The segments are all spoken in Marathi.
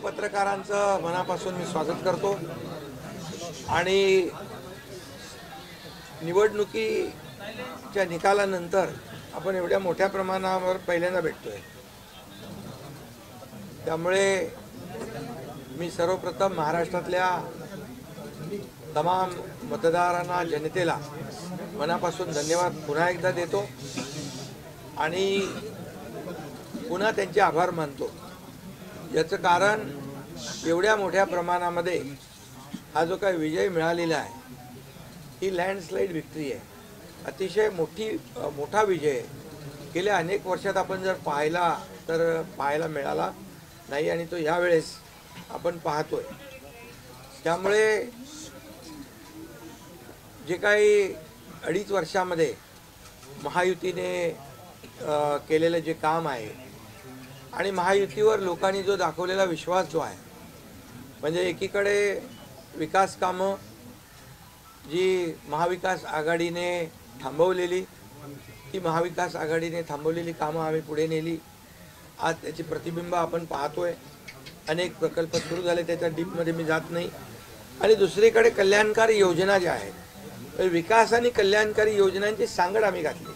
पत्रकारांचं मनापासून मी स्वागत करतो आणि निवडणुकीच्या निकालानंतर आपण एवढ्या मोठ्या प्रमाणावर पहिल्यांदा भेटतोय। त्यामुळे मी सर्वप्रथम महाराष्ट्रातल्या तमाम मतदारांना, जनतेला मनापासून धन्यवाद पुन्हा एकदा देतो आणि पुन्हा त्यांचे आभार मानतो। याचं कारण एवढ्या मोठ्या प्रमाणामध्ये हा जो काही विजय मिळालेला आहे ही लँडस्लाइड विक्ट्री आहे। अतिशय मोठा विजय आहे। गेल्या अनेक वर्षात आपण जर पाहायला मिळाला नाही आणि तो यावेळेस आपण पाहतोय। त्यामुळे जे काही 2.5 वर्षामध्ये महायुतीने केलेलं जे काम आहे आणि महायुतीवर लोकांनी जो दाखवलेला विश्वास जो आहे, म्हणजे एकीकडे विकास कामं जी महाविकास आघाडीने थांबवलेली, ती महाविकास आघाडीने थांबवलेली कामं आम्ही पुढे नेली। आज त्याची प्रतिबिंब आपण पाहतोय। अनेक प्रकल्प सुरू झाले, त्याच्या डीपमध्ये मी जात नाही। आणि दुसरीकडे कल्याणकारी योजना ज्या आहेत, विकास आणि कल्याणकारी योजनांची सांगड आम्ही घातली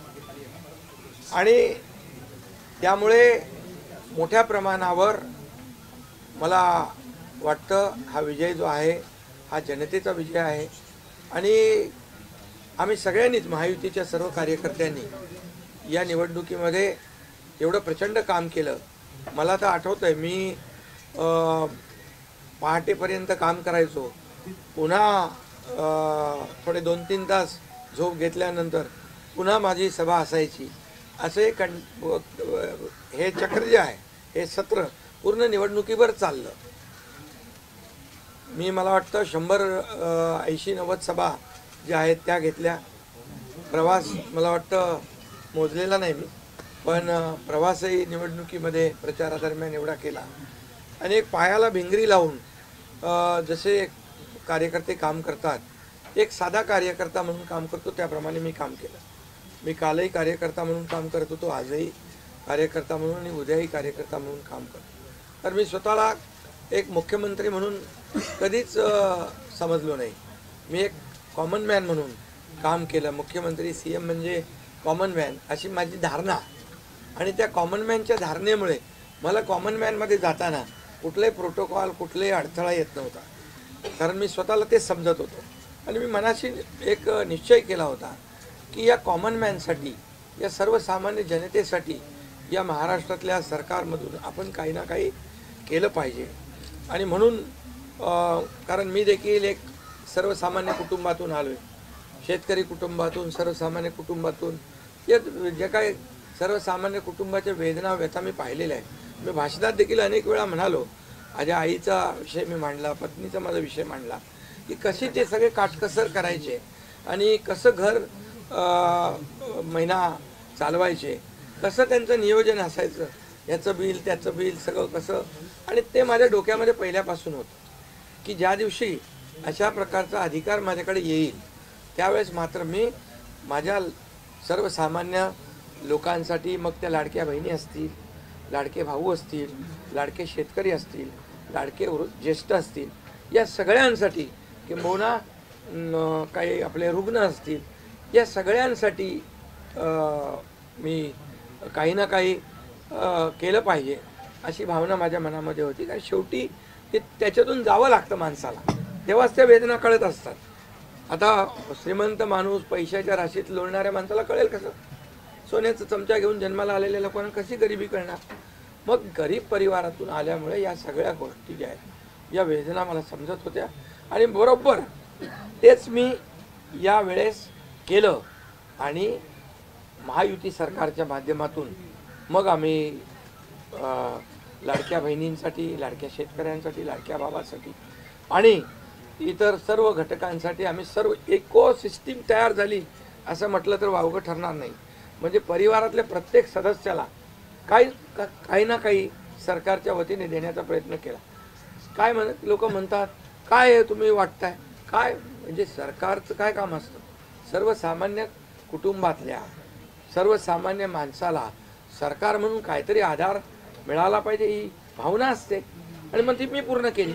आणि त्यामुळे मोठ्या प्रमाणावर मला वाटतं हा विजय जो आहे हा जनतेचा विजय आहे। आणि आम्ही सगळ्यांनीच, महायुतीच्या सर्व कार्यकर्त्यांनी या निवडणुकीमध्ये एवढं प्रचंड काम केलं। मला तर आठवतंय मी पहाटेपर्यंत काम करायचो, पुन्हा थोडे 2-3 तास झोप घेतल्यानंतर पुन्हा माझी सभा असायची। असे हे चक्र जे आहे, हे सत्र पूर्ण निवडणुकीवर चाललं। मला वाटतं 180-90 सभा ज्या आहेत त्या घेतल्या। प्रवास मला वाटतं मोजलेला नाही मी, पण प्रवासही निवडणुकीमध्ये प्रचारादरम्यान एवढा केला। अनेक पायाला भिंगरी लावून जसे कार्यकर्ते काम करतात, एक साधा कार्यकर्ता म्हणून काम करतो त्याप्रमाणे मी काम केलं। मी कालही कार्यकर्ता म्हणून काम करत होतो, आजही कार्यकर्ता म्हणून आणि उद्याही कार्यकर्ता म्हणून काम करतो। तर मी स्वतःला एक मुख्यमंत्री म्हणून कधीच समजलो नाही। मी एक कॉमन मॅन म्हणून काम केलं। मुख्यमंत्री, CM म्हणजे कॉमन मॅन अशी माझी धारणा, आणि त्या कॉमन मॅनच्या धारणेमुळे मला कॉमन मॅनमध्ये जाताना कुठलाही प्रोटोकॉल, कुठलाही अडथळा येत नव्हता, कारण मी स्वतःला ते समजत होतो। आणि मी मनाशी एक निश्चय केला होता की या कॉमन मॅनसाठी, या सर्वसामान्य जनतेसाठी या महाराष्ट्रातल्या सरकारमधून आपण काही ना काही केलं पाहिजे। आणि म्हणून कारण मी देखील एक सर्वसामान्य कुटुंबातून आलो आहे, शेतकरी कुटुंबातून, सर्वसामान्य कुटुंबातून। या जे काही सर्वसामान्य कुटुंबाच्या वेदना, व्यथा मी पाहिलेल्या आहे। मी भाषणात देखील अनेक वेळा म्हणालो, माझ्या आईचा विषय मी मांडला, पत्नीचा माझा विषय मांडला की कशी ते सगळे काटकसर करायचे आणि कसं घर महिना चालवायचे, कसं त्यांचं नियोजन असायचं, याचं बिल त्याचं बिल सगळं कसं। आणि ते माझ्या डोक्यामध्ये पहिल्यापासून होतं की ज्या दिवशी अशा प्रकारचा अधिकार माझ्याकडे येईल त्यावेळेस मात्र मी माझ्या सर्वसामान्य लोकांसाठी, मग त्या लाडक्या बहिणी असतील, लाडके भाऊ असतील, लाडके शेतकरी असतील, लाडके ज्येष्ठ असतील, या सगळ्यांसाठी, किंबहुना काही आपले रुग्ण असतील, या सगळ्यांसाठी मी काही ना काही केलं पाहिजे अशी भावना माझ्या मनामध्ये होती। कारण शेवटी ते त्याच्यातून जावं लागतं माणसाला, तेव्हाच त्या वेदना कळत असतात। आता श्रीमंत माणूस, पैशाच्या राशीत लोळणाऱ्या माणसाला कळेल कसं? सोन्याचा चमचा घेऊन जन्माला आलेल्या लोकांना कशी गरिबी कळणार? मग गरीब परिवारातून आल्यामुळे या सगळ्या गोष्टी ज्या आहेत, या वेदना मला समजत होत्या आणि बरोबर तेच मी यावेळेस केलं। आणि महायुती सरकारच्या माध्यमातून मग आम्ही लाडक्या बहिणींसाठी, लाडक्या शेतकऱ्यांसाठी, लाडक्या बाबासाठी आणि इतर सर्व घटकांसाठी आम्ही सर्व इकोसिस्टीम तयार झाली असं म्हटलं तर वावगं ठरणार नाही। म्हणजे परिवारातल्या प्रत्येक सदस्याला काही ना काही सरकारच्या वतीने देण्याचा प्रयत्न केला। काय लोक म्हणतात, काय तुम्ही वाटताय काय, म्हणजे सरकारचं काय काम असतं? सर्वसामान्य कुटुंबातल्या सर्वसामान्य माणसाला सरकार म्हणून काहीतरी आधार मिळाला पाहिजे ही भावना असते। आणि मग ती मी पूर्ण केली.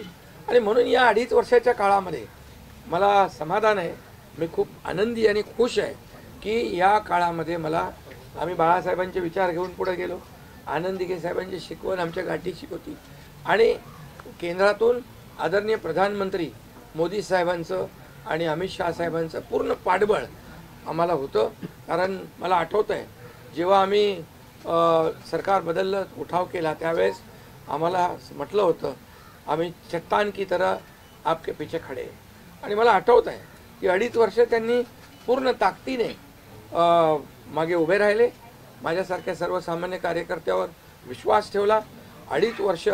आणि म्हणून या 2.5 वर्षाच्या काळामध्ये मला समाधान आहे, मी खूप आनंदी आणि खुश आहे की या काळामध्ये मला आम्ही बाळासाहेबांचे विचार घेऊन पुढे गेलो. आनंद दिघे साहेबांची शिकवण आमच्या गाठीशी होती आणि केंद्रातून आदरणीय प्रधानमंत्री मोदी साहेबांचं आणि अमित शहा साहेबांचं पूर्ण पाठबळ आम्हाला होतं. कारण मला आठवतं आहे जेव्हा आम्ही सरकार बदललं, उठाव केला, त्यावेळेस आम्हाला म्हटलं होतं आम्ही चट्टान की तरह आपके पीछे खडे. आणि मला आठवतं आहे की 2.5 वर्ष त्यांनी पूर्ण ताकदीने मागे उभे राहिले, माझ्यासारख्या सर्वसामान्य कार्यकर्त्यावर विश्वास ठेवला. 2.5 वर्ष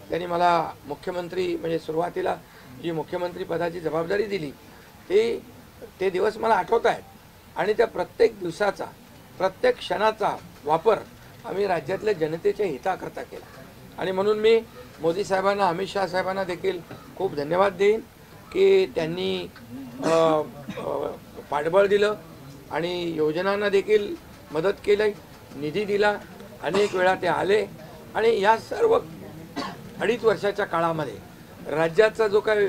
त्यांनी मला मुख्यमंत्री म्हणजे सुरुवातीला जी मुख्यमंत्री पदाची जबाबदारी दिली ते दिवस मला आठवत आहेत. आणि त्या प्रत्येक दिवसाचा प्रत्येक क्षणाचा वापर आम्ही राज्यातल्या जनतेच्या हिताकरता केला. आणि म्हणून मी मोदी साहेबांना, अमित शहा साहेबांना देखील खूप धन्यवाद देईन की त्यांनी पाठबळ दिलं आणि योजनांना देखील मदत केली, निधी दिला, अनेक वेळा ते आले. आणि या सर्व 2.5 वर्षाच्या काळामध्ये राज्याचा जो काही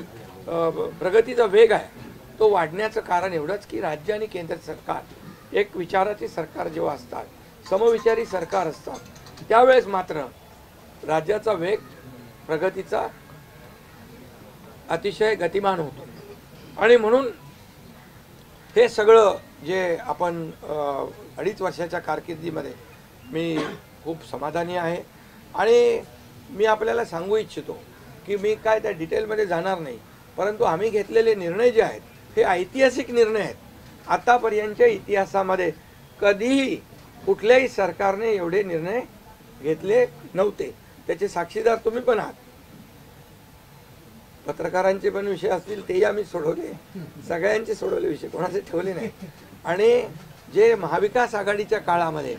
प्रगतीचा वेग आहे तो वाढण्याचं कारण एवढंच की राज्य आणि केंद्र सरकार एक विचाराचे सरकार जेव्हा असतात, समविचारी सरकार असतात, त्यावेळेस मात्र राज्याचा वेग प्रगतीचा अतिशय गतिमान होतो. आणि म्हणून हे सगळं जे आपण 2.5 वर्षाच्या कारकिर्दीमध्ये मी खूप समाधानी आहे. आणि मी आपल्याला सांगू इच्छितो की मी काय त्या डिटेलमध्ये जाणार नाही, परंतु आम्ही घेतलेले निर्णय जे आहेत हे ऐतिहासिक निर्णय आहेत. आतापर्यंतच्या इतिहासामध्ये कधीही कुठल्याही सरकारने एवढे निर्णय घेतले नव्हते. त्याचे साक्षीदार तुम्ही पण आहात. पत्रकारांचे पण विषय असतील तेही आम्ही सोडवले, सगळ्यांचे सोडवले विषय, कोणाचे ठेवले नाही. आणि जे महाविकास आघाडीच्या काळामध्ये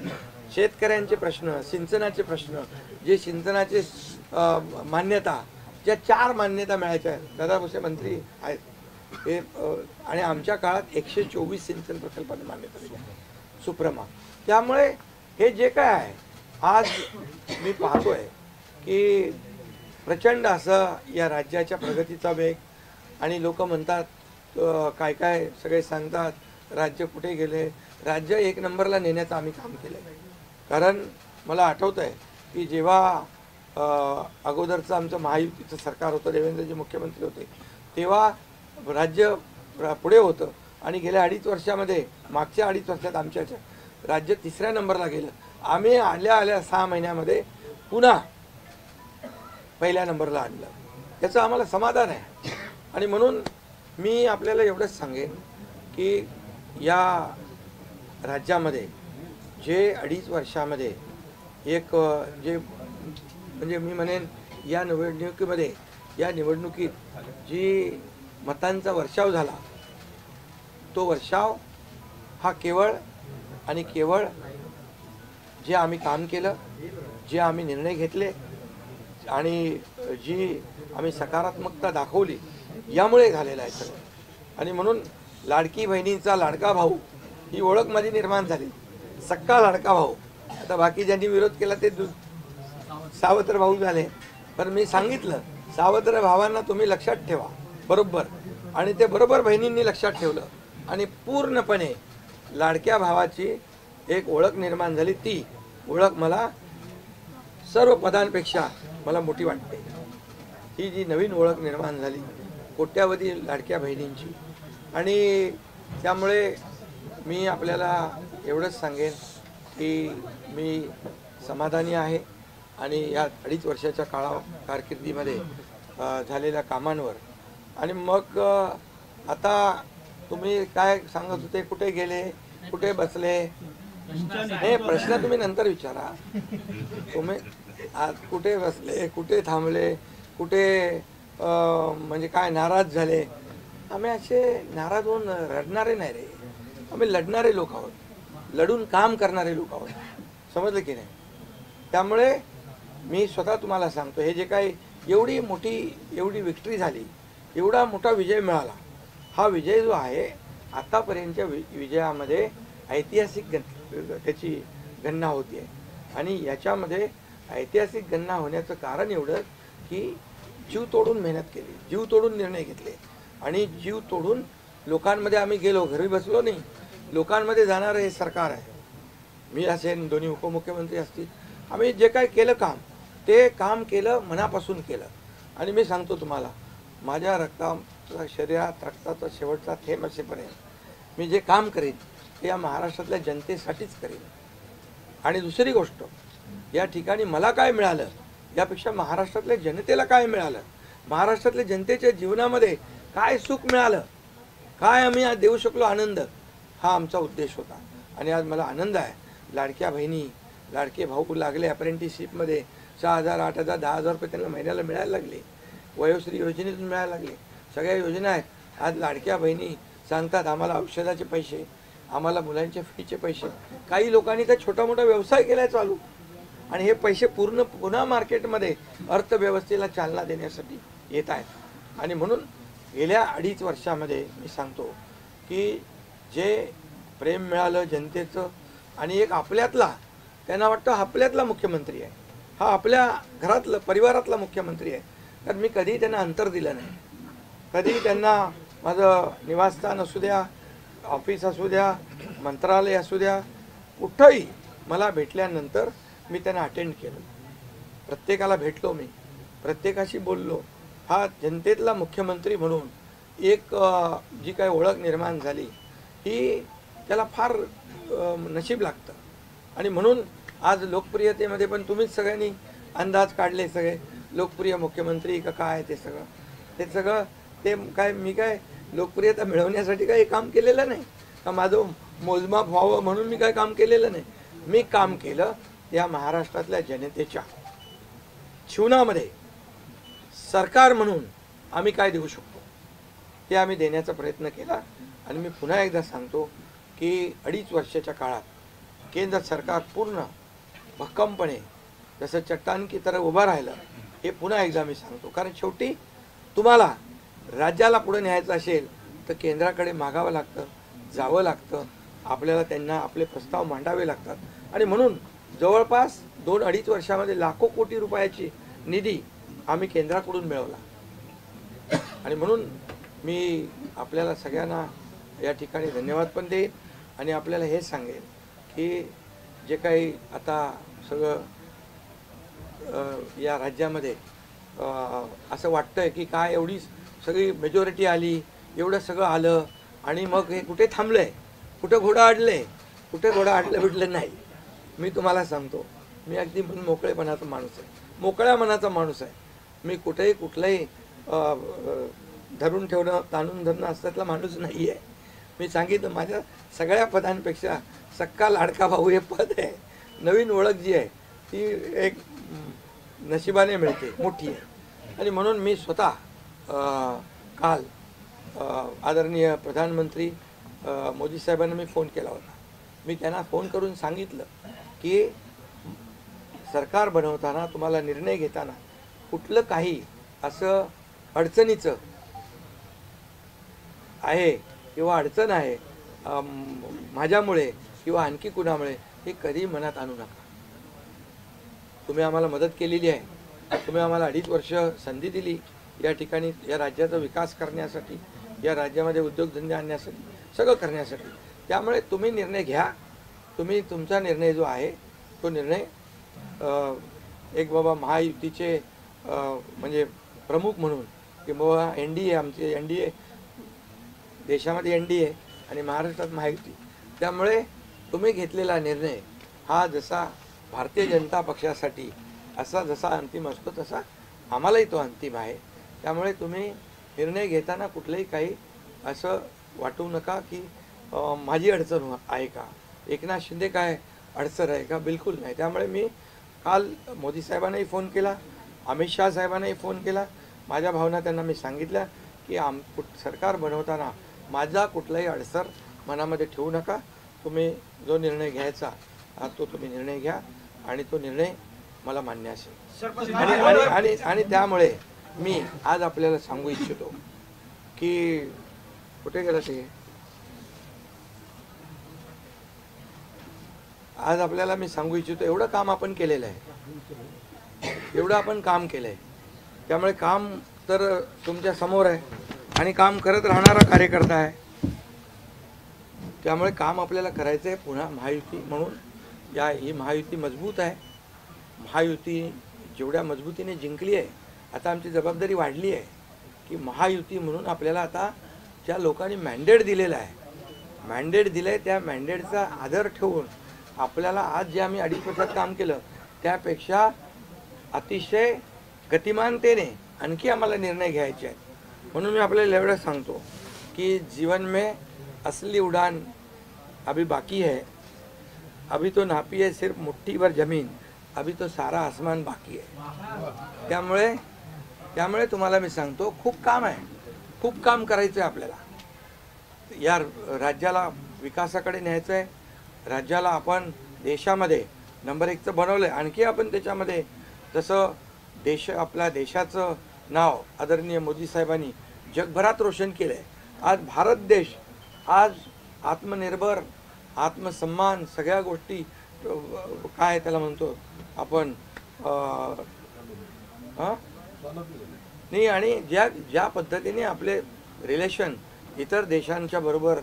शेतकऱ्यांचे प्रश्न, सिंचनाचे प्रश्न, जे सिंचनाचे मान्यता, ज्या 4 मान्यता मिळायच्या, दादा भुसे मंत्री आहेत हे, आणि आमच्या काळात 124 सिंचन प्रकल्पांना मान्यता दिली, सुप्रमा. त्यामुळे हे जे काय आहे आज मी पाहतोय की प्रचंड असं या राज्याच्या प्रगतीचा वेग. आणि लोक म्हणतात काय काय सगळे सांगतात राज्य कुठे गेले, राज्य 1 नंबरला नेण्याचं आम्ही काम केलं. कारण मला आठवतं आहे की जेव्हा अगोदरचं आमचं महायुतीचं सरकार होतं, देवेंद्रजी मुख्यमंत्री होते, तेव्हा राज्य पुढे होतं. आणि गेल्या 2.5 वर्षामध्ये, मागच्या 2.5 वर्षात आमच्या राज्य 3ऱ्या नंबरला गेलं. आम्ही आल्या 6 महिन्यामध्ये पुन्हा 1ल्या नंबरला आणलं. याचं आम्हाला समाधान आहे. आणि म्हणून मी आपल्याला एवढंच सांगेन की या राज्यामध्ये जे 2.5 वर्षामध्ये एक जे म्हणजे मी म्हणेन या निवडणुकीत जी मतांचा वर्षाव झाला, तो वर्षाव हा केवळ आणि केवळ जे आम्ही काम केलं, जे आम्ही निर्णय घेतले आणि जी आम्ही सकारात्मकता दाखवली यामुळे झालेला आहे सगळं. आणि म्हणून लाडकी बहिणींचा लाडका भाऊ ही ओळख माझी निर्माण झाली, सक्का लाडका भाऊ. आता बाकी ज्यांनी विरोध केला ते सावत्र भाऊ झाले, पण मी सांगितलं सावत्र भावांना तुम्ही लक्षात ठेवा बरोबर. आणि ते बरोबर बहिणींनी लक्षात ठेवलं आणि पूर्णपणे लाडक्या भावाची एक ओळख निर्माण झाली. ती ओळख मला सर्व पदांपेक्षा मला मोठी वाटते. ही जी नवीन ओळख निर्माण झाली कोट्यावधी लाडक्या बहिणींची. आणि त्यामुळे मी आपल्याला एवढंच सांगेन की मी समाधानी आहे आणि या 2.5 वर्षाच्या कारकिर्दीमध्ये झालेल्या कामांवर. आणि मग आता तुम्ही काय सांगत होते, कुठे गेले, कुठे बसले, हे प्रश्न तुम्ही नंतर विचारा. तुम्ही आज कुठे बसले, कुठे थांबले, कुठे म्हणजे काय नाराज झाले. आम्ही असे नाराज होऊन रडणारे नाही रे, आम्ही लढणारे लोक आहोत, लढून काम करणारे लोक आहोत. समजलं की नाही? त्यामुळे मी स्वतः तुम्हाला सांगतो, हे जे काही एवढी विक्ट्री झाली, एवढा मोठा विजय मिळाला, हा विजय जो आहे आतापर्यंतच्या विजयामध्ये ऐतिहासिक त्याची गणना होती आहे. आणि याच्यामध्ये ऐतिहासिक गणना होण्याचं कारण एवढं की जीव तोडून मेहनत केली, जीव तोडून निर्णय घेतले आणि जीव तोडून लोकांमध्ये आम्ही गेलो, घरी बसलो नाही, लोकांमध्ये जाणारं हे सरकार आहे. मी असेल, दोन्ही उपमुख्यमंत्री असतील, आम्ही जे काय केलं काम, ते काम केलं, मनापासून केलं. आणि मी सांगतो तुम्हाला, माझ्या रक्ताचा शरीरात रक्ताचा शेवटचा थेंब असेपर्यंत मी जे काम करेन ते या महाराष्ट्रातल्या जनतेसाठीच करेन. आणि दुसरी गोष्ट, या ठिकाणी मला काय मिळालं यापेक्षा महाराष्ट्रातल्या जनतेला काय मिळालं, महाराष्ट्रातल्या जनतेच्या जीवनामध्ये काय सुख मिळालं, काय आम्ही आज देऊ शकलो आनंद, हा आमचा उद्देश होता. आणि आज मला आनंद आहे, लाडक्या बहिणी लाडके भाऊ लागले अप्रेंटिसशिपमध्ये, 6,000 8,000 10,000 रुपये त्यांना महिन्याला मिळायला लागले, वयोश्री योजनेतून मिळायला लागले, सगळ्या योजना आहेत. आज लाडक्या बहिणी सांगतात आम्हाला औषधाचे पैसे, आम्हाला मुलांच्या फीचे पैसे. काही लोकांनी तर छोटा मोठा व्यवसाय केला आहे चालू, आणि हे पैसे पुन्हा मार्केटमध्ये अर्थव्यवस्थेला चालना देण्यासाठी येत आहेत. आणि म्हणून गेल्या 2.5 वर्षामध्ये मी सांगतो की जे प्रेम मिळालं जनतेचं, आणि एक आपल्यातला, त्यांना वाटतं आपल्यातला मुख्यमंत्री आहे, हा आपल्या घरातलं परिवारातला मुख्यमंत्री आहे. तर मी कधीही त्यांना अंतर दिलं नाही, कधीही त्यांना माझं निवासस्थान असू द्या, ऑफिस असू द्या, मंत्रालय असू द्या, कुठंही मला भेटल्यानंतर मी त्यांना अटेंड केलं, प्रत्येकाला भेटलो, मी प्रत्येकाशी बोललो. हा जनतेतला मुख्यमंत्री म्हणून एक जी काही ओळख निर्माण झाली ही त्याला फार नशीब लागतं. आणि म्हणून आज लोकप्रियतेमध्ये पण तुम्हीच सगळ्यांनी अंदाज काढले, सगळे लोकप्रिय मुख्यमंत्री का काय, ते सगळं ते काय, मी काय लोकप्रियता मिळवण्यासाठी काही काम केलेलं नाही का, माझं मोजमाप व्हावं म्हणून मी काय काम केलेलं नाही. मी काम केलं या महाराष्ट्रातल्या जनतेच्या जीवनामध्ये सरकार म्हणून आम्ही काय देऊ शकतो ते आम्ही देण्याचा प्रयत्न केला. आणि मी पुन्हा एकदा सांगतो की 2.5 वर्षाच्या काळात केंद्र सरकार पूर्ण भक्कमपणे जसं चट्टान की तरह उभं राहिलं, हे पुन्हा एकदा मी सांगतो. कारण शेवटी तुम्हाला राज्याला पुढे न्यायचं असेल तर केंद्राकडे मागावं लागतं, जावं लागतं, आपल्याला त्यांना आपले प्रस्ताव मांडावे लागतात. आणि म्हणून जवळपास 2-2.5 वर्षामध्ये लाखो कोटी रुपयाची निधी आम्ही केंद्राकडून मिळवला. आणि म्हणून मी आपल्याला सगळ्यांना या ठिकाणी धन्यवाद पण देईन आणि आपल्याला हे सांगेन की जे काही आता सगळं या राज्यामध्ये असं वाटतंय की काय एवढी सगळी मेजॉरिटी आली, एवढं सगळं आलं आणि मग हे कुठे थांबलंय, कुठं घोडं अडलंय, कुठे घोडं अडलं बिडलं नाही. मी तुम्हाला सांगतो, मी अगदी मोकळेपणाचा माणूस आहे, मोकळ्या मनाचा माणूस आहे. मी कुठेही कुठलंही धरून ठेवणं, ताणून धरणं असल्यातला माणूस नाही आहे. मी सांगितलं, माझ्या सगळ्या पदांपेक्षा सक्का लाडका भाऊ हे पद आहे. नवीन ओळख जी आहे ती एक नशिबाने मिळते, मोठी आहे. आणि म्हणून मी स्वतः काल आदरणीय प्रधानमंत्री मोदी साहेबांना मी फोन केला होता. मी त्यांना फोन करून सांगितलं की सरकार बनवताना, तुम्हाला निर्णय घेताना कुठलं काही असं अडचणीचं आहे किंवा अडचण आहे माझ्यामुळे किंवा आणखी कुणामुळे, हे कधी मनात आणू नका. तुम्ही आम्हाला मदत केलेली आहे, तुम्ही आम्हाला 2.5 वर्ष संधी दिली या ठिकाणी या राज्याचा विकास करण्यासाठी, या राज्यामध्ये उद्योगधंदे आणण्यासाठी, सगळं करण्यासाठी. त्यामुळे तुम्ही निर्णय घ्या, तुम्ही तुमचा निर्णय जो आहे तो निर्णय एक बाबा महायुतीचे म्हणजे प्रमुख म्हणून की बाबा NDA, आमचे NDA, देशामध्ये NDA आणि महाराष्ट्रात महायुती. त्यामुळे तुम्ही घेतलेला निर्णय हा जसा भारतीय जनता पक्षासाठी असा जसा अंतिम असतो तसा आम्हालाही तो अंतिम आहे. त्यामुळे तुम्ही निर्णय घेताना कुठलंही काही असं वाटू नका की माझी अडचण आहे का, एकनाथ शिंदे काय अडचण आहे का, बिलकुल नाही. त्यामुळे मी काल मोदी साहेबांनाही फोन केला, अमित शाह साहेबांनाही फोन केला. माझ्या भावना त्यांना मी सांगितल्या की सरकार बनवताना माझा कुठलाही अडसर मनामध्ये ठेवू नका. तुम्ही जो निर्णय घ्यायचा तो तुम्ही निर्णय घ्या आणि तो निर्णय मला मान्य असेल. आणि त्यामुळे मी आज आपल्याला सांगू इच्छितो की कुठे गेला ते, आज आपल्याला मी सांगू इच्छितो, एवढं काम आपण केलेलं आहे, एवढं आपण काम केलं आहे त्यामुळे काम तर तुमच्या समोर आहे आणि काम करत राहणारा कार्यकर्ता आहे, त्यामुळे काम आपल्याला करायचं आहे. पुन्हा महायुती म्हणून ही महायुती मजबूत आहे. महायुती जेवढ्या मजबूतीने जिंकली आहे, आता आमची जबाबदारी वाढली आहे की महायुती म्हणून आपल्याला आता ज्या लोकांनी मॅन्डेट दिलेलं आहे, मॅन्डेट दिलं आहे, त्या मॅन्डेटचा आदर ठेवून आपल्याला आज जे आम्ही 2.5 वर्षात काम केलं त्यापेक्षा अतिशय गतिमानतेने आणखी आम्हाला निर्णय घ्यायचे आहेत. म्हणून मी आपल्याला एवढं सांगतो कि जीवन में असली उड़ान अभी बाकी है. अभी तो नापी है सिर्फ मुट्ठी भर जमीन, अभी तो सारा आसमान बाकी है. त्यामुळे तुम्हाला मी सांगतो, खूप काम आहे, खूप काम करायचं आहे आपल्याला. या राज्याला विकासाकडे न्यायचं आहे. राज्याला आपण देशामध्ये नंबर 1चं बनवलं आहे. आणखी आपण त्याच्यामध्ये जसं आपल्या देशाचं नाव आदरणीय मोदी साहेबांनी जगभरात रोशन केलं आहे. आज भारत देश आज आत्मनिर्भर, आत्मसन्मान, सगळ्या गोष्टी काय त्याला म्हणतो आपण नाही, आणि ज्या पद्धतीने आपले रिलेशन इतर देशांच्या बरोबर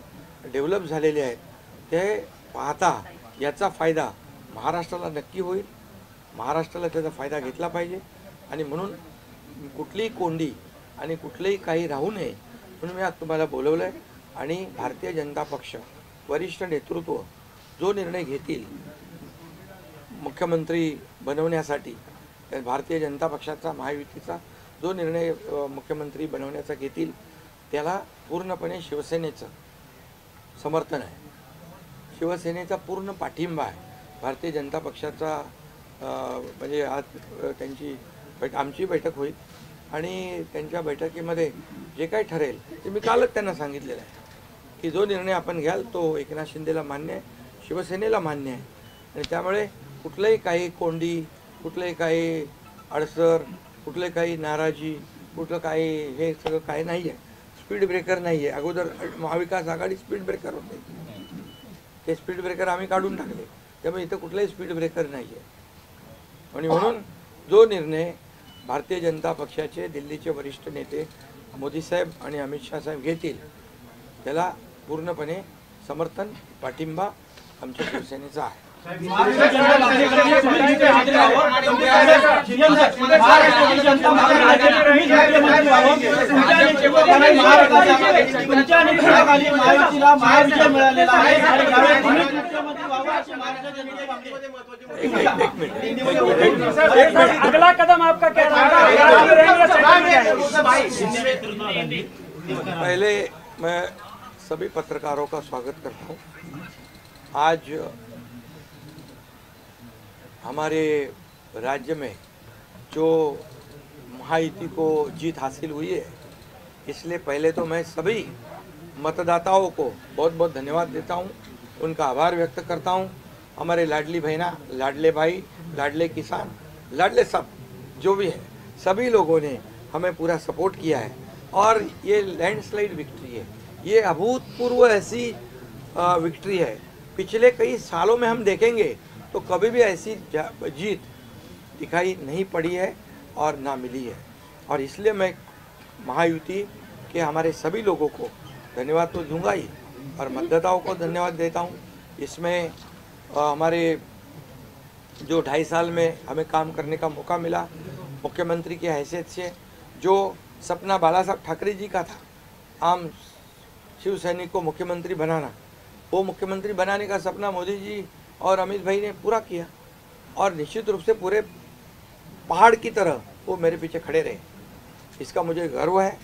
डेव्हलप झालेले आहेत ते पाहता याचा फायदा महाराष्ट्राला नक्की होईल. महाराष्ट्राला त्याचा फायदा घेतला पाहिजे आणि म्हणून कुठलीही कोंडी आणि कुठलेही काही राहू नये म्हणून मी आज तुम्हाला बोलवलं आहे. आणि भारतीय जनता पक्ष वरिष्ठ नेतृत्व जो निर्णय घेतील मुख्यमंत्री बनवण्यासाठी, भारतीय जनता पक्षाचा महायुतीचा जो निर्णय मुख्यमंत्री बनवण्याचा घेतील त्याला पूर्णपणे शिवसेनेचं समर्थन आहे, शिवसेनेचा पूर्ण पाठिंबा आहे. भारतीय जनता पक्षाचा म्हणजे आज आमची बैठक होईल आणि त्यांच्या बैठकीमध्ये जे काही ठरेल ते मी कालच त्यांना सांगितलेलं आहे की जो निर्णय आपण घ्याल तो एकनाथ शिंदेला मान्य आहे, शिवसेनेला मान्य आहे. आणि त्यामुळे कुठलंही काही कोंडी, कुठलंही काही अडसर, कुठले काही नाराजी, कुठलं काही हे सगळं काही नाही आहे. स्पीड ब्रेकर नाही आहे. अगोदर महाविकास आघाडी स्पीड ब्रेकर होते, ते स्पीड ब्रेकर आम्ही काढून टाकले. त्यामुळे इथं कुठलाही स्पीड ब्रेकर नाही आहे. आणि म्हणून जो निर्णय भारतीय जनता पक्षाचे दिल्लीचे वरिष्ठ नेते मोदी साहेब आणि अमित शाह साहेब घेतील त्याला पूर्णपणे समर्थन, पाठिंबा आमच्या शिवसेनेचा आहे. अगला कदम आपका क्या पहले मैं सभी पत्रकारों का स्वागत करता हूँ. आज हमारे राज्य में जो महायुति को जीत हासिल हुई है, इसलिए पहले तो मैं सभी मतदाताओं को बहुत बहुत धन्यवाद देता हूँ, उनका आभार व्यक्त करता हूँ. हमारे लाडली बहना, लाडले भाई, लाडले किसान, लाडले सब जो भी है, सभी लोगों ने हमें पूरा सपोर्ट किया है और ये लैंडस्लाइड विक्ट्री है. ये अभूतपूर्व ऐसी विक्ट्री है. पिछले कई सालों में हम देखेंगे तो कभी भी ऐसी जीत दिखाई नहीं पड़ी है और ना मिली है. और इसलिए मैं महायुति के हमारे सभी लोगों को धन्यवाद तो दूंगा ही और मतदाताओं को धन्यवाद देता हूँ. इसमें हमारे जो 2.5 साल में हमें काम करने का मौका मिला, मुख्यमंत्री की हैसियत से जो सपना बाला साहब ठाकरे जी का था, आम शिव सैनिक को मुख्यमंत्री बनाना, वो मुख्यमंत्री बनाने का सपना मोदी जी और अमित भाई ने पूरा किया और निश्चित रूप से पूरे पहाड़ की तरह वो मेरे पीछे खड़े रहे. इसका मुझे गर्व है,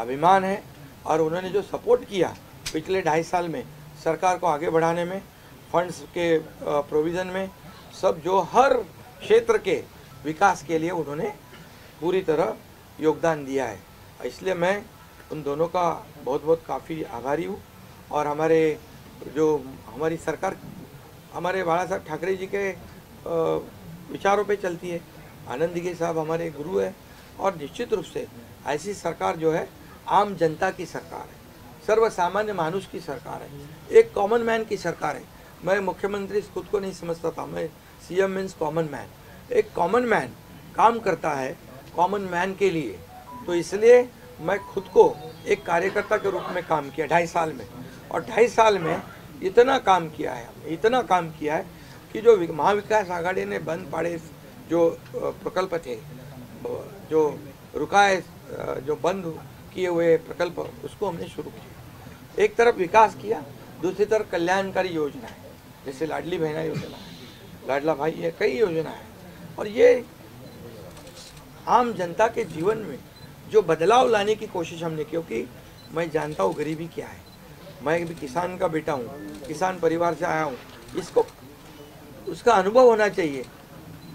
अभिमान है. और उन्होंने जो सपोर्ट किया पिछले 2.5 साल में सरकार को आगे बढ़ाने में, फंड्स के प्रोविज़न में, सब जो हर क्षेत्र के विकास के लिए उन्होंने पूरी तरह योगदान दिया है. इसलिए मैं उन दोनों का बहुत बहुत काफ़ी आभारी हूँ. और हमारी सरकार हमारे बाला साहब ठाकरे जी के विचारों पे चलती है. आनंद दिघे साहब हमारे गुरु है और निश्चित रूप से ऐसी सरकार जो है आम जनता की सरकार है, सर्वसामान्य मानुष की सरकार है, एक कॉमन मैन की सरकार है. मैं मुख्यमंत्री खुद को नहीं समझता था, मैं सीएम मीन्स कॉमन मैन. एक कॉमन मैन काम करता है कॉमन मैन के लिए। तो इसलिए मैं खुद को एक कार्यकर्ता के रूप में काम किया 2.5 साल में, और 2.5 साल में इतना काम किया है कि जो महाविकास आघाड़ी ने बंद पड़े जो प्रकल्प थे, जो रुकाए, जो बंद किए हुए प्रकल्प, उसको हमने शुरू किया। एक तरफ विकास किया, दूसरी तरफ कल्याणकारी योजना है, जैसे लाडली बहना योजना है, लाडला भाई है, कई योजना है। और ये आम जनता के जीवन में जो बदलाव लाने की कोशिश हमने की, क्योंकि मैं जानता हूँ गरीबी क्या है। मैं भी किसान का बेटा हूँ, किसान परिवार से आया हूँ। इसको उसका अनुभव होना चाहिए,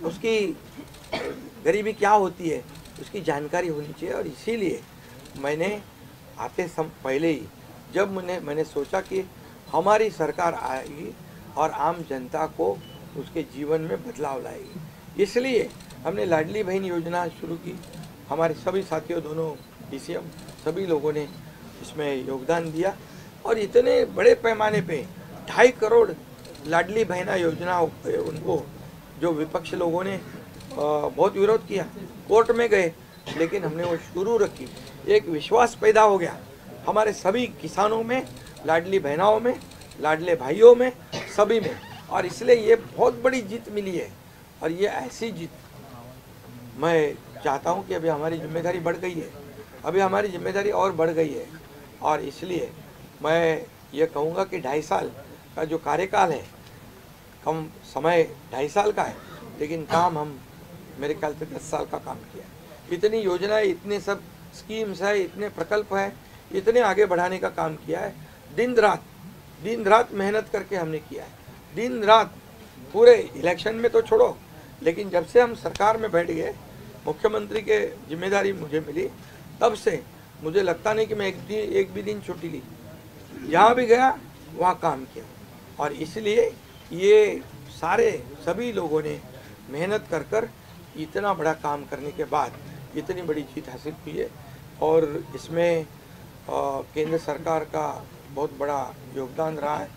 उसकी गरीबी क्या होती है उसकी जानकारी होनी चाहिए। और इसीलिए मैंने आते पहले ही जब मैंने सोचा कि हमारी सरकार आएगी और आम जनता को उसके जीवन में बदलाव लाएगी, इसलिए हमने लाडली बहन योजना शुरू की। हमारे सभी साथियों, दोनों DCM, सभी लोगों ने इसमें योगदान दिया और इतने बड़े पैमाने पे 2.5 करोड़ लाडली बहना योजना उनको जो विपक्ष लोगों ने बहुत विरोध किया, कोर्ट में गए, लेकिन हमने वो शुरू रखी। एक विश्वास पैदा हो गया हमारे सभी किसानों में, लाडली बहनाओं में, लाडले भाइयों में, सभी में, और इसलिए ये बहुत बड़ी जीत मिली है। और ये ऐसी जीत मैं चाहता हूँ कि अभी हमारी जिम्मेदारी बढ़ गई है, अभी हमारी जिम्मेदारी और बढ़ गई है। और इसलिए मैं ये कहूँगा कि 2.5 साल का जो कार्यकाल है, कम समय 2.5 साल का है, लेकिन काम हम मेरे ख्याल से 10 साल का काम किया है। इतनी योजनाएं, इतने सब स्कीम्स है, इतने प्रकल्प है, इतने आगे बढ़ाने का काम किया है। दिन रात मेहनत करके हमने किया है, दिन रात। पूरे इलेक्शन में तो छोड़ो, लेकिन जब से हम सरकार में बैठ गए, मुख्यमंत्री के जिम्मेदारी मुझे मिली, तब से मुझे लगता नहीं कि मैं एक भी दिन छुट्टी ली। जहाँ भी गया वहाँ काम किया। और इसलिए ये सभी लोगों ने मेहनत कर इतना बड़ा काम करने के बाद इतनी बड़ी जीत हासिल की है। और इसमें केंद्र सरकार का बहुत बड़ा योगदान रहा है।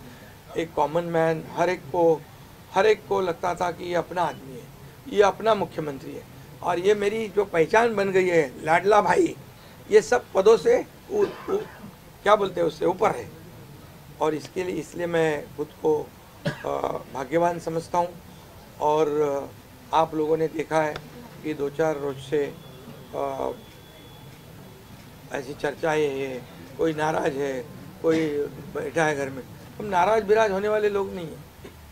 एक कॉमन मैन, हर एक को लगता था कि ये अपना आदमी है, ये अपना मुख्यमंत्री है, और ये मेरी जो पहचान बन गई है, लाडला भाई, ये सब पदों से क्या बोलते हैं, उससे ऊपर है। और इसलिए मैं खुद को भाग्यवान समझता हूँ। और आप लोगों ने देखा है कि 2-4 रोज से ऐसी चर्चाएं हैं, कोई नाराज है, कोई बैठा है घर में। हम नाराज बिराज होने वाले लोग नहीं हैं,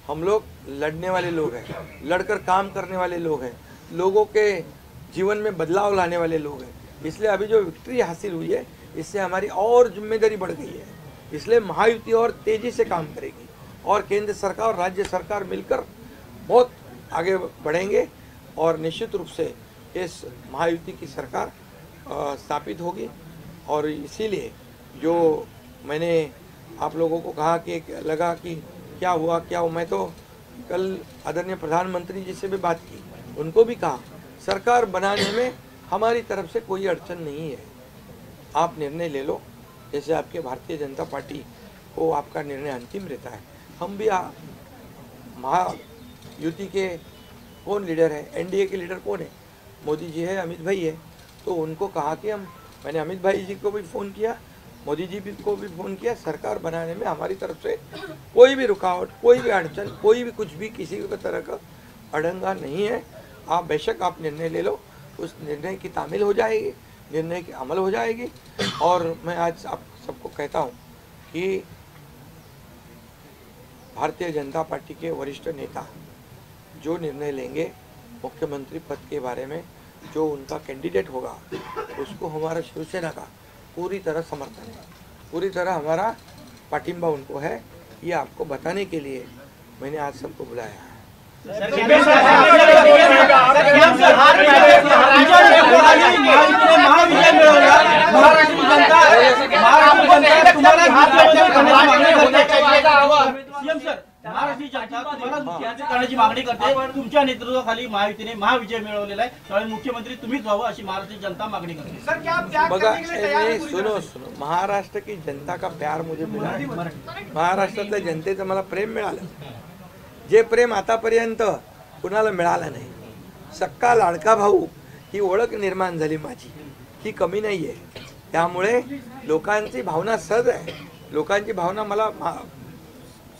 हम लोग लड़ने वाले लोग हैं, लड़कर काम करने वाले लोग हैं, लोगों के जीवन में बदलाव लाने वाले लोग हैं। इसलिए अभी जो विक्ट्री हासिल हुई है, इससे हमारी और जिम्मेदारी बढ़ गई है। इसलिए महायुति और तेज़ी से काम करेगी और केंद्र सरकार और राज्य सरकार मिलकर बहुत आगे बढ़ेंगे और निश्चित रूप से इस महायुति की सरकार स्थापित होगी। और इसीलिए जो मैंने आप लोगों को कहा कि लगा कि क्या हुआ, मैं तो कल आदरणीय प्रधानमंत्री जी से भी बात की, उनको भी कहा सरकार बनाने में हमारी तरफ से कोई अड़चन नहीं है, आप निर्णय ले लो। जैसे आपके भारतीय जनता पार्टी को आपका निर्णय अंतिम रहता है, हम भी महायुति के कौन लीडर है, एनडीए के लीडर कौन है, मोदी जी है, अमित भाई है। तो उनको कहा कि मैंने अमित भाई जी को भी फ़ोन किया, मोदी जी को भी फ़ोन किया, सरकार बनाने में हमारी तरफ से कोई भी रुकावट, कोई भी अड़चन, कोई भी कुछ भी किसी भी तरह का अड़ंगा नहीं है। आप बेशक आप निर्णय ले लो, उस निर्णय की तामील हो जाएगी, निर्णय की अमल हो जाएगी। और मैं आज आप सबको कहता हूँ कि भारतीय जनता पार्टी के वरिष्ठ नेता जो निर्णय लेंगे मुख्यमंत्री पद के बारे में, जो उनका कैंडिडेट होगा, उसको हमारा शिवसेना का पूरी तरह समर्थन है, पूरी तरह हमारा पाठिंबा उनको है। ये आपको बताने के लिए मैंने आज सबको बुलाया है। करण्याची मागणी करते, तुमच्या नेतृत्वाखाली महायुतीने महाविजय मिळवलेला आहे, त्यामुळे मुख्यमंत्री तुम्हीच व्हावं अशी महाराष्ट्राची जनता मागणी करते। बघा, सुनो, महाराष्ट्र की जनता का प्यार मुझे मिला है, महाराष्ट्रातल्या जनतेचं मला प्रेम मिळालं, जे प्रेम आतापर्यंत कुणाला मिळालं नाही। सक्का लाडका भाऊ ही ओळख निर्माण झाली माझी, ही कमी नाही आहे. त्यामुळे लोकांची भावना सहज आहे, लोकांची भावना मला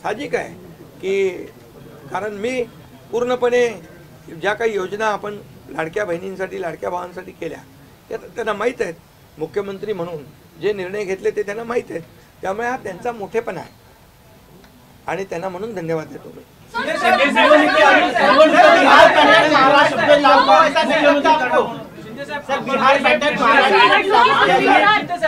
साहजिक आहे की कारण मी पूर्णपणे ज्या काही योजना आपण लाडक्या बहिणींसाठी लाडक्या भावांसाठी केल्या त्या त्यांना माहीत आहेत. मुख्यमंत्री म्हणून जे निर्णय घेतले ते त्यांना माहीत आहेत. त्यामुळे हा त्यांचा मोठेपणा आहे आणि त्यांना म्हणून धन्यवाद देतो मी.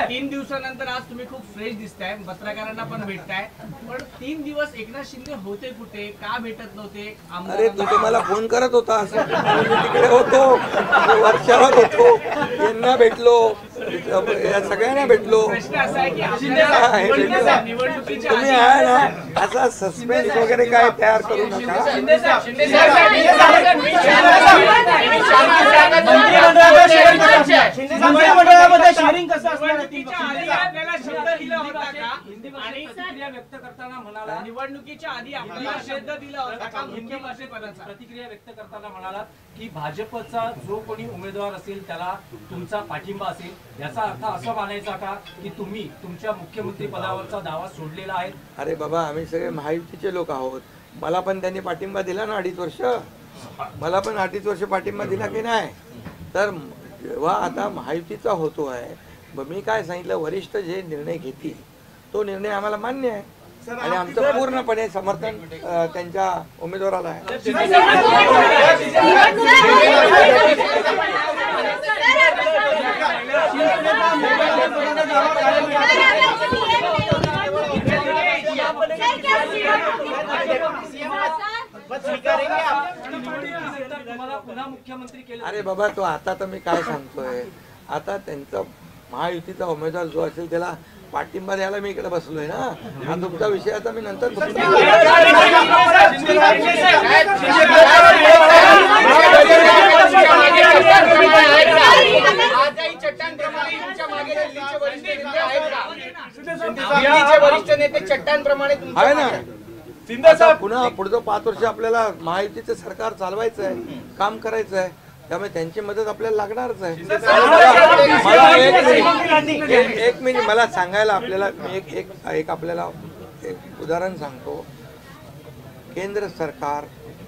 तीन दिवसानंतर आज तुम्ही खूप फ्रेश दिसताय, पत्रकारांना पण भेटताय, पण 3 दिवस एकनाथ शिंदे होते कुठे, का भेटत नव्हते? अरे तू तर मला फोन करत होता, मी तिकडे होतो, वर्षावर होतो, यांना भेटलो, या सगळ्यांना भेटलो. प्रश्न असा आहे की निवडणुकीच्या तुम्ही आहे ना असा सस्पेन्स वगैरे काय तयार करू नका. मंत्रिमंडळामध्ये शेअरिंग कसं असणार? आपल्याला शब्द दिला होता का? आणि प्रतिक्रिया व्यक्त करताना म्हणाला, निवडणुकीच्या आधी आपल्याला शब्द दिला होता का मुख्यमंत्रीपदाचा? प्रतिक्रिया व्यक्त करताना म्हणाला की भाजपचा जो कोणी उमेदवार असेल त्याला तुमचा पाठिंबा असेल, याचा अर्थ असा मानायचा का की तुम्ही तुमच्या मुख्यमंत्री पदावरचा दावा सोडलेला आहे? अरे बाबा, आम्ही सगळे महायुतीचे लोक आहोत. मला पण त्यांनी पाठिंबा दिला ना 2.5 वर्ष, मला पण 2.5 वर्ष पाठिंबा दिला की नाही. तर जेव्हा आता महायुतीचा होतो आहे, मी काय सांगितलं, वरिष्ठ जे निर्णय घेतील तो निर्णय आम्हाला मान्य आहे आणि आमचं पूर्णपणे समर्थन त्यांच्या उमेदवाराला आहे. पुन्हा मुख्यमंत्री केलं. अरे बाबा, तो आता तर मी काय सांगतोय, आता त्यांचा महायुतीचा उमेदवार जो असेल त्याला पाठिंबा द्यायला मी इकडे बसलोय ना. हा तुमचा विषय आता मी नंतर आहे ना. आता पुन्हा पुढचं 5 वर्ष आपल्याला महायुतीचं सरकार चालवायचं आहे, काम करायचं आहे, त्यामुळे त्यांची मदत आपल्याला लागणारच आहे. एक मिनिट मला सांगायला आपल्याला मी एक आपल्याला एक उदाहरण सांगतो. केंद्र सरकार,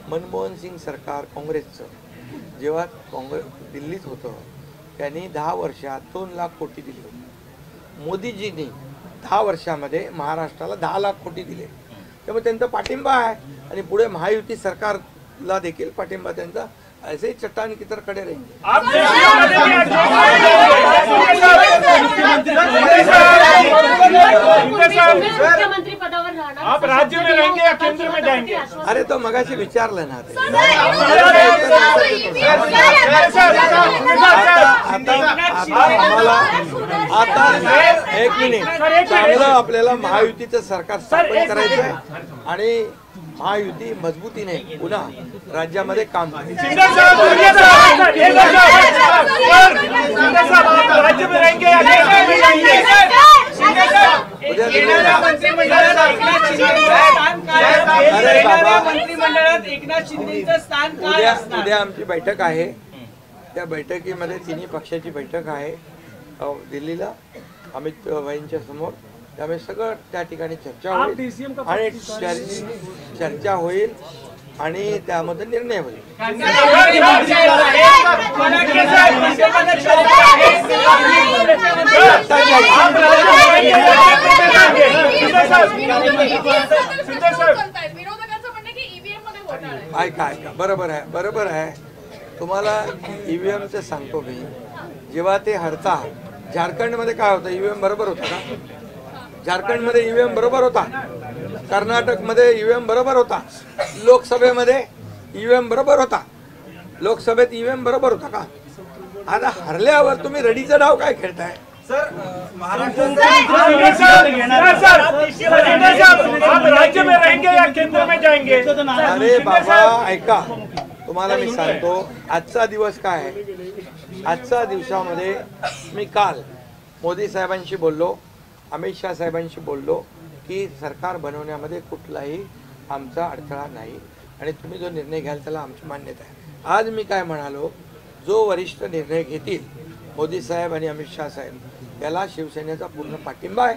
मनमोहन सिंग सरकार काँग्रेसचं जेव्हा दिल्लीत होतं त्यांनी 10 वर्षात 2 लाख कोटी दिले होते. मोदीजींनी 10 वर्षामध्ये महाराष्ट्राला 10 लाख कोटी दिले. त्यामुळे त्यांचा पाठिंबा आहे आणि पुढे महायुती सरकारला देखील पाठिंबा त्यांचा ऐसे ही चट्टान की तरह खड़े रहेंगे. मुख्यमंत्री पदावर राहणार, आप राज्य में रहेंगे या केंद्र में जाएंगे? अरे तो मगाशी विचारलं ना ते. आता एक मिनिट, चांगलं आपल्याला महायुतीचं सरकार स्थापन करायचं आहे आणि महायुती मजबूतीने पुन्हा राज्यामध्ये काम करायचं. उद्या आमची बैठक आहे. त्या बैठकीमध्ये तिन्ही पक्षाची बैठक आहे दिल्लीला अमित भाईंच्या समोर. त्यामुळे सगळं त्या ठिकाणी चर्चा होईल आणि चर्चा होईल आणि त्यामध्ये निर्णय होईल. ऐका बरोबर आहे. तुम्हाला ईव्हीएमचं सांगतो मी. जेव्हा ते हरता झारखंडमध्ये काय होतं, ईव्हीएम बरोबर होता का? झारखंडमध्ये ईव्हीएम बरोबर होता, कर्नाटकमध्ये ईव्हीएम बरोबर होता, लोकसभेमध्ये ईव्हीएम बरोबर होता, लोकसभेत ईव्हीएम बरोबर होता का? आता हरल्यावर तुम्ही रडीचा डाव काय खेळताय? राज्य में रहेंगे या केंद्र में जाएंगे? अरे बाबा ऐका, तुम्हाला मी सांगतो आजचा दिवस काय आहे. आजच्या दिवसामध्ये मी काल मोदी साहेबांशी बोललो, अमित शाह साहेबांशी बोललो की सरकार बनवण्यामध्ये कुठलाही आमचा अडथळा नाही आणि तुम्ही जो निर्णय घ्याल त्याला आमची मान्यता आहे. आज मी काय म्हणालो जो वरिष्ठ निर्णय घेतील मोदी साहेब आणि अमित शाह साहेब याला शिवसेनेचा पूर्ण पाठिंबा आहे,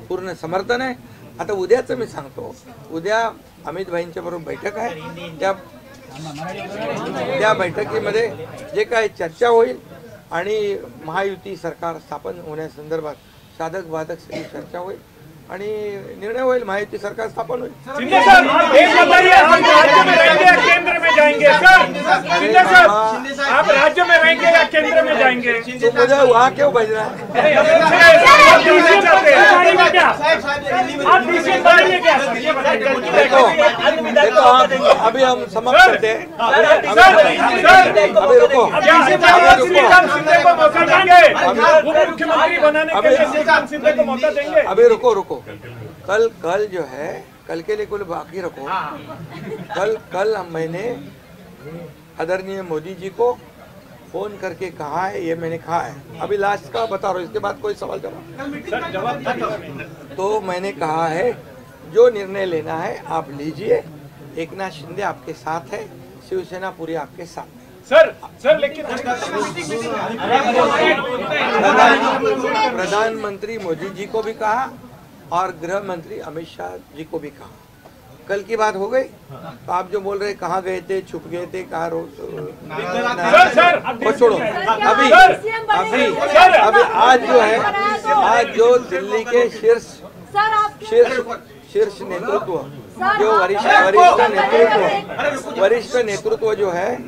पूर्ण समर्थन आहे. आता उद्याचं मी सांगतो, उद्या अमित भाईंच्या बरोबर बैठक आहे. त्या बैठकीमध्ये जे काही चर्चा होईल आणि महायुती सरकार स्थापन होण्यासंदर्भात साधक बाधक सगळी चर्चा होईल आणि निर्णय होईल. महायुती सरकार स्थापन होईल. शिंदे सर, एक बताइए, हम राज्य में रहेंगे या केंद्र में जाएंगे? सर शिंदे सर, आप राज्य में रहेंगे या केंद्र में जाएंगे? तो मुझे वहाँ क्यों भेजना है? आप डीसी बनाएंगे क्या? देखो अभी हम समाप्त करते हैं. अभी रुको. शिंदे को मौका देंगे, उप मुख्यमंत्री बनाने के लिए शिंदे को मौका देंगे. अभी रुको. कल जो है, कल के लिए कुल बाकी रखो. कल मैंने आदरणीय मोदी जी को फोन करके कहा है, ये मैंने कहा है. अभी लास्ट का बता रहा हूँ, इसके बाद कोई सवाल जवाब. तो मैंने कहा है जो निर्णय लेना है आप लीजिए. एकनाथ शिंदे आपके साथ है, शिवसेना पूरी आपके साथ है. सर लेकिन प्रधानमंत्री मोदी जी को भी कहा और गृह मंत्री अमित शाह जी को भी कहा. कल की बात हो गई. तो आप जो बोल रहे कहाँ गए थे, छुप गए थे, कहाँ वो छोड़ो. अभी आज जो है, आज जो दिल्ली के शीर्ष नेतृत्व, जो वरिष्ठ नेतृत्व जो है,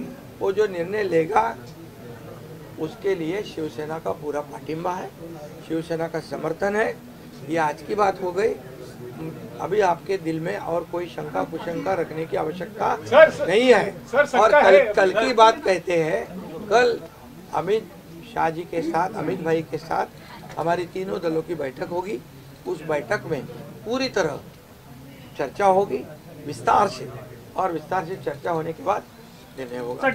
वो जो निर्णय लेगा उसके लिए शिवसेना का पूरा पाठिंबा है, शिवसेना का समर्थन है. ये आज की बात हो गई. अभी आपके दिल में और कोई शंका कुशंका रखने की आवश्यकता नहीं है. और कल की बात कहते हैं, कल अमित शाह जी के साथ, अमित भाई के साथ हमारी तीनों दलों की बैठक होगी. उस बैठक में पूरी तरह चर्चा होगी विस्तार से, और विस्तार से चर्चा होने के बाद निर्णय होगा. सर